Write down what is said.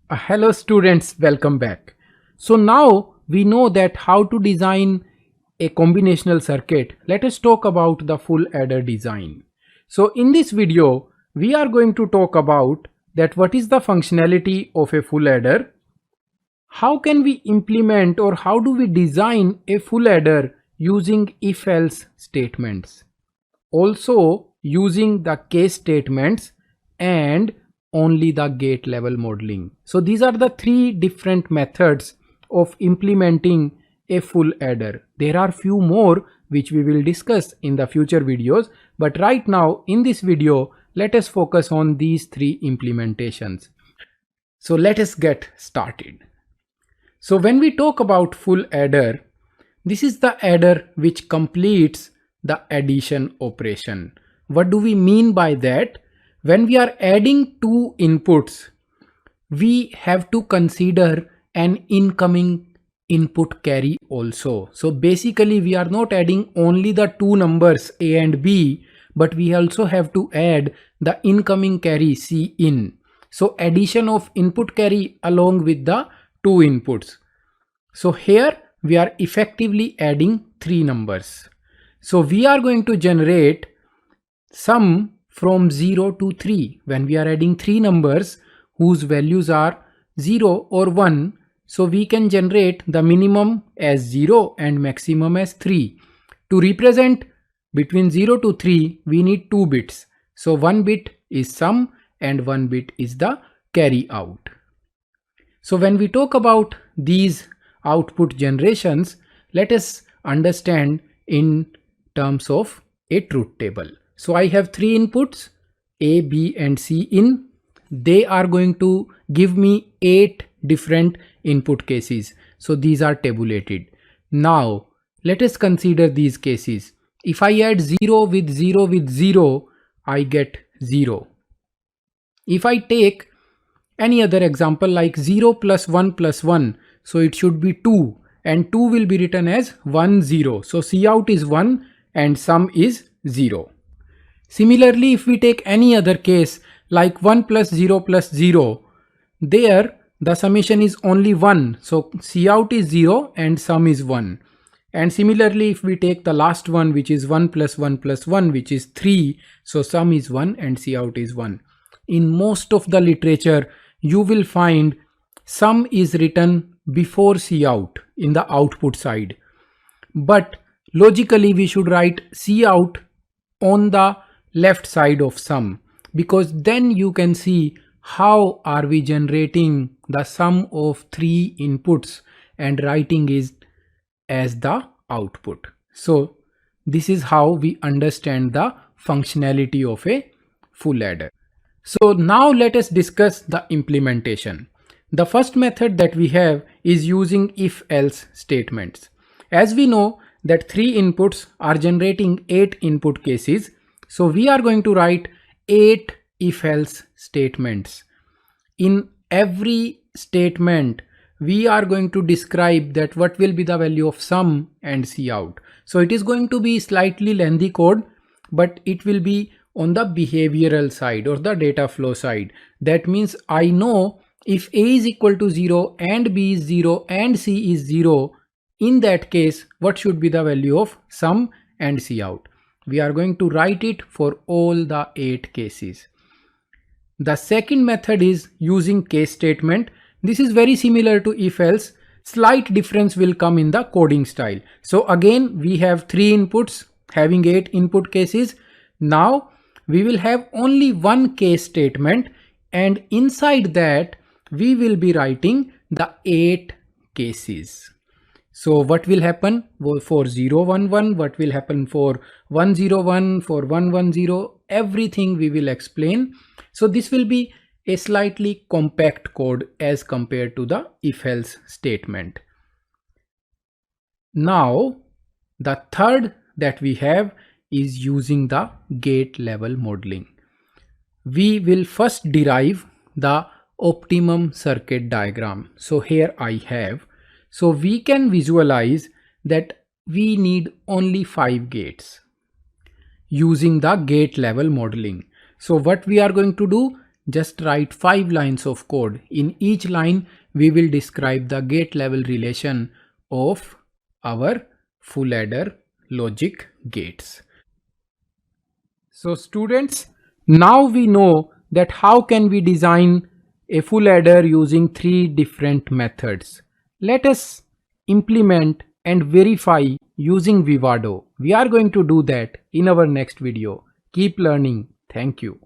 Hello students, welcome back. So now we know that how to design a combinational circuit. Let us talk about the full adder design. So in this video, we are going to talk about that what is the functionality of a full adder, how can we implement or how do we design a full adder using if-else statements, also using the case statements and only the gate level modeling. So these are the three different methods of implementing a full adder. There are few more which we will discuss in the future videos, but right now in this video let us focus on these three implementations. So let us get started. So when we talk about full adder, this is the adder which completes the addition operation. What do we mean by that? When we are adding two inputs, we have to consider an incoming input carry also. So basically we are not adding only the two numbers A and B, but we also have to add the incoming carry C in. So addition of input carry along with the two inputs. So here we are effectively adding three numbers. So we are going to generate sum from 0 to 3 when we are adding three numbers whose values are 0 or 1. So we can generate the minimum as 0 and maximum as 3. To represent between 0 to 3 we need 2 bits. So 1 bit is sum and 1 bit is the carry out. So when we talk about these output generations, let us understand in terms of a truth table. So I have three inputs A, B and C in. They are going to give me 8 different input cases. So these are tabulated. Now let us consider these cases. If I add 0 with 0 with 0, I get 0. If I take any other example like 0 plus 1, so it should be 2 and 2 will be written as 1 0. So Cout is 1 and sum is 0. Similarly, if we take any other case like 1 plus 0, there the summation is only 1. So Cout is 0 and sum is 1. And similarly, if we take the last one which is 1 plus 1 which is 3. So sum is 1 and Cout is 1. In most of the literature, you will find sum is written before Cout in the output side. But logically we should write Cout on the left side of sum, because then you can see how are we generating the sum of three inputs and writing is as the output. So this is how we understand the functionality of a full adder. So now let us discuss the implementation. The first method that we have is using if-else statements. As we know that three inputs are generating 8 input cases, so we are going to write 8 if-else statements. In every statement, we are going to describe that what will be the value of sum and Cout. So it is going to be slightly lengthy code, but it will be on the behavioral side or the data flow side. That means I know if A is equal to 0 and B is 0 and C is 0, in that case, what should be the value of sum and Cout? We are going to write it for all the 8 cases. The second method is using case statement. This is very similar to if-else. Slight difference will come in the coding style. So again, we have 3 inputs having 8 input cases. Now we will have only one case statement, and inside that we will be writing the 8 cases. So what will happen for 0 1 1, what will happen for 1 0 1, for 1 1 0, everything we will explain. So this will be a slightly compact code as compared to the if-else statement. Now the third that we have is using the gate level modeling. We will first derive the optimum circuit diagram. So here I have. So we can visualize that we need only 5 gates using the gate level modeling. So what we are going to do, just write 5 lines of code. In each line, we will describe the gate level relation of our full adder logic gates. So students, now we know that how can we design a full adder using 3 different methods. Let us implement and verify using Vivado. We are going to do that in our next video. Keep learning. Thank you.